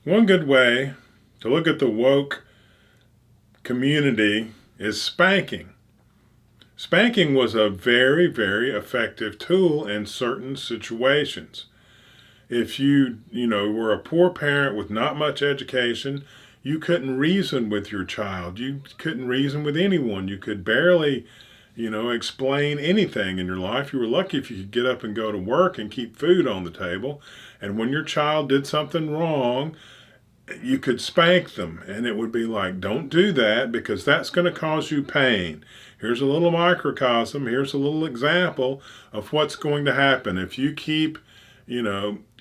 One good way to look at the woke community is spanking. Spanking was a very, very effective tool in certain situations. If you were a poor parent with not much education, you couldn't reason with your child. You couldn't reason with anyone. You could barely, explain anything in your life. You were lucky if you could get up and go to work and keep food on the table. And when your child did something wrong, you could spank them, and it would be like, don't do that because that's going to cause you pain. Here's a little microcosm. Here's a little example of what's going to happen. If you keep,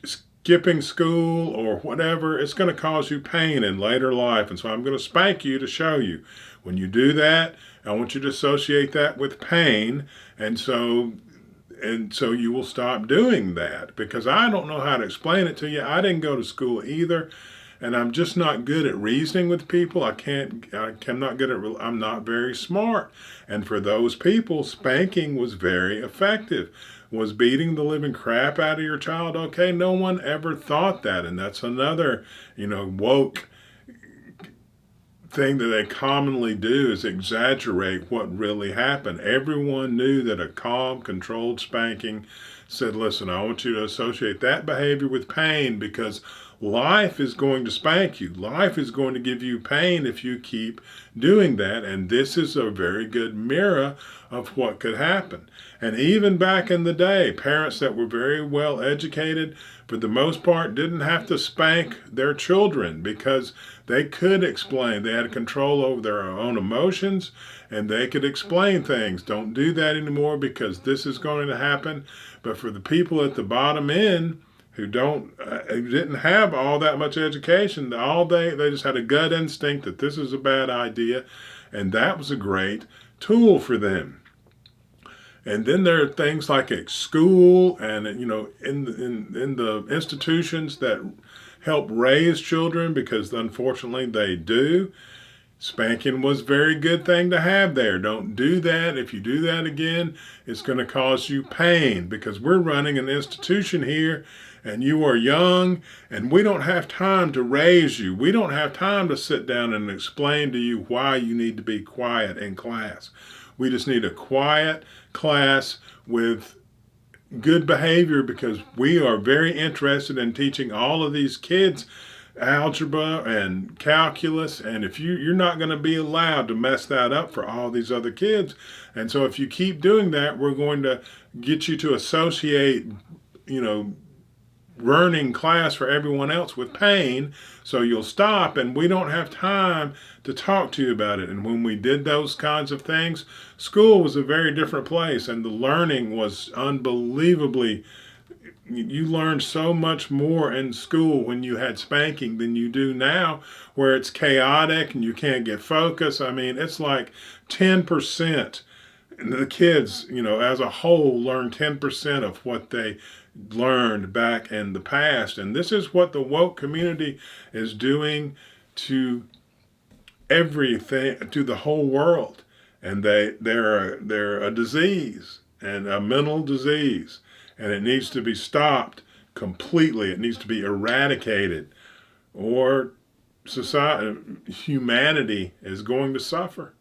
skipping school or whatever, it's going to cause you pain in later life. And so I'm going to spank you to show you. When you do that, I want you to associate that with pain. And so you will stop doing that, because I don't know how to explain it to you. I didn't go to school either, and I'm just not good at reasoning with people. I'm not good at, I'm not very smart. And for those people, spanking was very effective. Was beating the living crap out of your child okay? No one ever thought that. And that's another, woke thing that they commonly do, is exaggerate what really happened. Everyone knew that a calm, controlled spanking said, listen, I want you to associate that behavior with pain, because life is going to spank you. Life is going to give you pain if you keep doing that. And this is a very good mirror of what could happen. And even back in the day, parents that were very well educated, for the most part, didn't have to spank their children, because they could explain. They had control over their own emotions, and they could explain things. Don't do that anymore because this is going to happen. But for the people at the bottom end who didn't have all that much education, all they just had a gut instinct that this is a bad idea, and that was a great tool for them. And then there are things like at school and in the institutions that help raise children, because unfortunately they do. Spanking was a very good thing to have there. Don't do that. If you do that again, it's going to cause you pain, because we're running an institution here and you are young, and we don't have time to raise you. We don't have time to sit down and explain to you why you need to be quiet in class. We just need a quiet class with good behavior, because we are very interested in teaching all of these kids algebra and calculus, and if you're not going to be allowed to mess that up for all these other kids. And so if you keep doing that, we're going to get you to associate learning class for everyone else with pain, so you'll stop, and we don't have time to talk to you about it. And when we did those kinds of things, school was a very different place, and the learning was unbelievably, you learned so much more in school when you had spanking than you do now, where it's chaotic and you can't get focus. I mean, it's like 10%. The kids, as a whole, learn 10% of what they learned back in the past. And this is what the woke community is doing everything, to the whole world. And they're a disease, and a mental disease, and it needs to be stopped completely. It needs to be eradicated, or humanity is going to suffer.